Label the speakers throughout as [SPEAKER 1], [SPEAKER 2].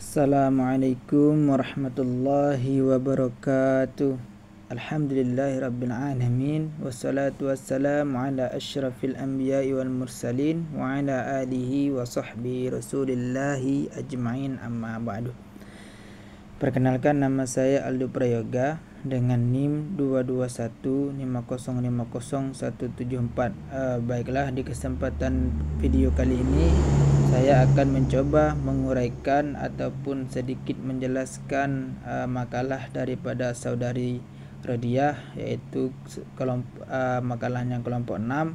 [SPEAKER 1] Assalamualaikum warahmatullahi wabarakatuh. Alhamdulillahirrabbilalamin. Wassalatu wassalamu ala ashrafil anbiya'i wal mursalin wa ala alihi wa sahbihi rasulillahi ajma'in, amma ba'du. Perkenalkan, nama saya Aldo Prayoga dengan NIM 22150500174. Baiklah, di kesempatan video kali ini saya akan mencoba menguraikan ataupun sedikit menjelaskan makalah daripada saudari Rodiah, yaitu makalahnya kelompok 6,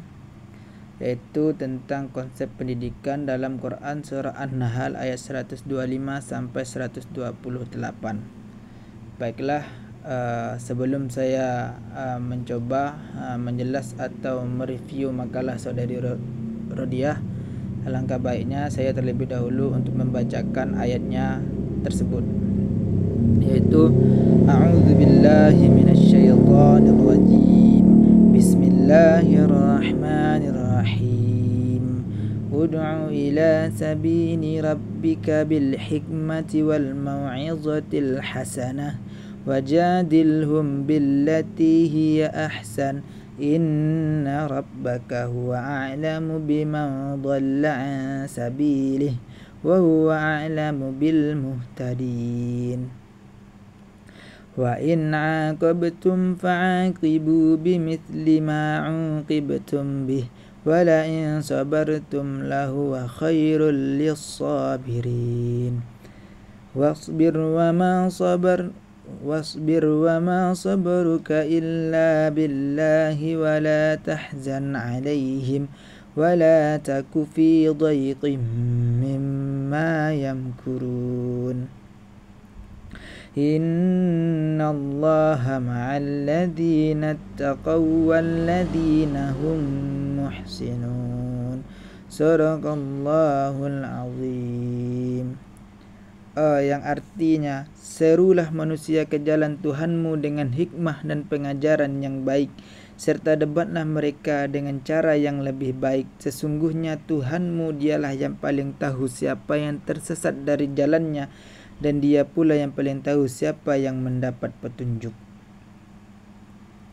[SPEAKER 1] yaitu tentang konsep pendidikan dalam Quran surah An-Nahl ayat 125 sampai 128. Baiklah, sebelum saya mencoba menjelas atau mereview makalah saudari Rodiah, alangkah baiknya saya terlebih dahulu untuk membacakan ayatnya tersebut, yaitu A'udzubillahi minasyaitonirrajim. Bismillahirrahmanirrahim. Ud'u ila sabili rabbika bil hikmati wal mau'izatil hasanah wajadilhum billati hiya ahsan. Inna rabbaka huwa a'lamu biman dhalla an sabilih wa huwa a'lamu bil muhtadin. Wa in 'aqabtum fa'aqibu bimithli ma 'uqibtum bih wa la in sabartum lahuwa khairul lis-sabirin. Wasbir wa ma sabruka illa billahi wa la tahzan 'alaihim wa la taku fi dhayqin mimma yamkurun. Innallaha ma'al ladzina ittaqaw wal ladzina hum muhsinun. Shadaqallahul azim. Yang artinya, serulah manusia ke jalan Tuhanmu dengan hikmah dan pengajaran yang baik, serta debatlah mereka dengan cara yang lebih baik. Sesungguhnya Tuhanmu dialah yang paling tahu siapa yang tersesat dari jalannya, dan dia pula yang paling tahu siapa yang mendapat petunjuk.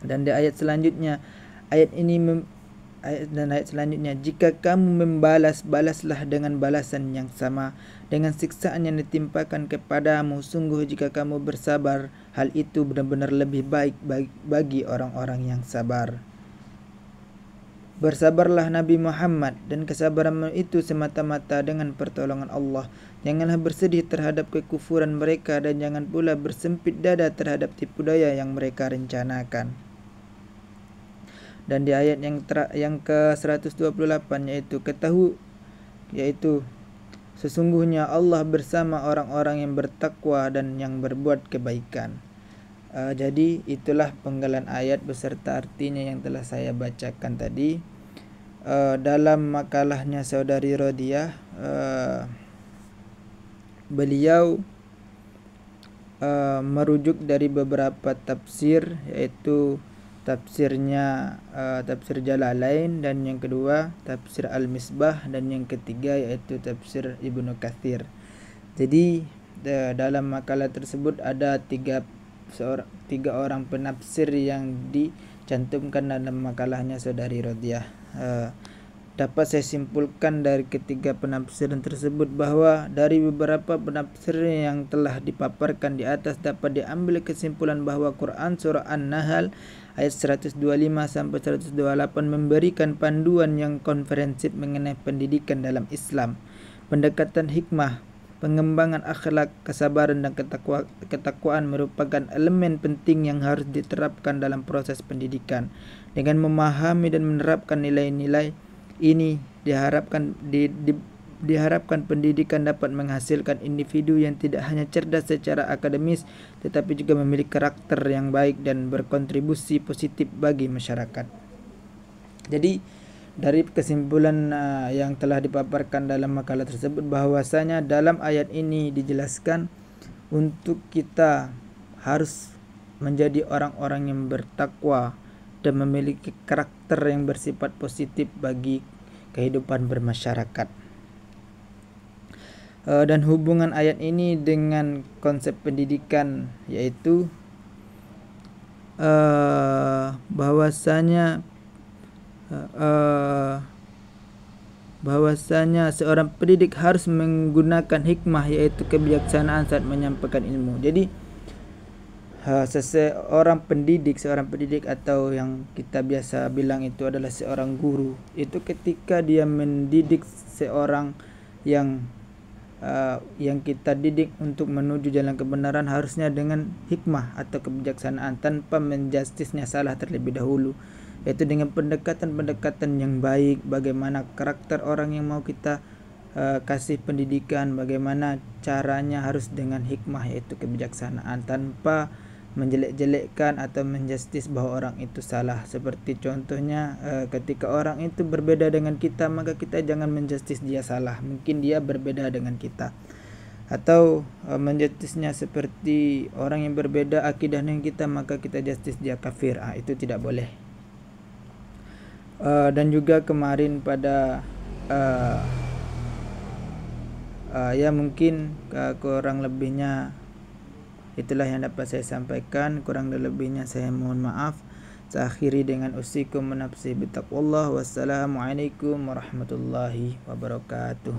[SPEAKER 1] Dan di ayat selanjutnya, ayat selanjutnya, jika kamu membalas, balaslah dengan balasan yang sama dengan siksaan yang ditimpakan kepadamu. Sungguh jika kamu bersabar, hal itu benar-benar lebih baik bagi orang-orang yang sabar. Bersabarlah Nabi Muhammad, dan kesabaranmu itu semata-mata dengan pertolongan Allah. Janganlah bersedih terhadap kekufuran mereka, dan jangan pula bersempit dada terhadap tipu daya yang mereka rencanakan. Dan di ayat yang ke-128, yaitu sesungguhnya Allah bersama orang-orang yang bertakwa dan yang berbuat kebaikan. Jadi itulah penggalan ayat beserta artinya yang telah saya bacakan tadi. Dalam makalahnya saudari Rodiah, beliau merujuk dari beberapa tafsir, yaitu tafsirnya tafsir Jalalain, dan yang kedua tafsir Al-Misbah, dan yang ketiga yaitu tafsir Ibnu Katsir. Jadi dalam makalah tersebut ada tiga orang penafsir yang dicantumkan dalam makalahnya saudari Rodiah. Dapat saya simpulkan dari ketiga penafsiran tersebut bahwa dari beberapa penafsir yang telah dipaparkan di atas dapat diambil kesimpulan bahwa Quran surah An-Nahl ayat 125 sampai 128 memberikan panduan yang komprehensif mengenai pendidikan dalam Islam. Pendekatan hikmah, pengembangan akhlak, kesabaran dan ketakwaan merupakan elemen penting yang harus diterapkan dalam proses pendidikan. Dengan memahami dan menerapkan nilai-nilai ini diharapkan pendidikan dapat menghasilkan individu yang tidak hanya cerdas secara akademis, tetapi juga memiliki karakter yang baik dan berkontribusi positif bagi masyarakat. Jadi dari kesimpulan yang telah dipaparkan dalam makalah tersebut, bahwasanya dalam ayat ini dijelaskan untuk kita harus menjadi orang-orang yang bertakwa dan memiliki karakter yang bersifat positif bagi kehidupan bermasyarakat. Dan hubungan ayat ini dengan konsep pendidikan, yaitu bahwasanya seorang pendidik harus menggunakan hikmah, yaitu kebijaksanaan saat menyampaikan ilmu. Jadi seorang pendidik atau yang kita biasa bilang itu adalah seorang guru, itu ketika dia mendidik seorang yang kita didik untuk menuju jalan kebenaran, harusnya dengan hikmah atau kebijaksanaan, tanpa menjustisnya salah terlebih dahulu, yaitu dengan pendekatan yang baik. Bagaimana karakter orang yang mau kita kasih pendidikan, bagaimana caranya, harus dengan hikmah yaitu kebijaksanaan, tanpa menjelek-jelekkan atau menjustis bahwa orang itu salah. Seperti contohnya ketika orang itu berbeda dengan kita, maka kita jangan menjustis dia salah, mungkin dia berbeda dengan kita. Atau menjustisnya seperti orang yang berbeda akidah dengan kita, maka kita justis dia kafir. Itu tidak boleh. Dan juga kemarin pada ya mungkin kurang lebihnya itulah yang dapat saya sampaikan. Kurang dan lebihnya saya mohon maaf. Saya akhiri dengan usikum menafsi bitaqwallah. Wassalamualaikum warahmatullahi wabarakatuh.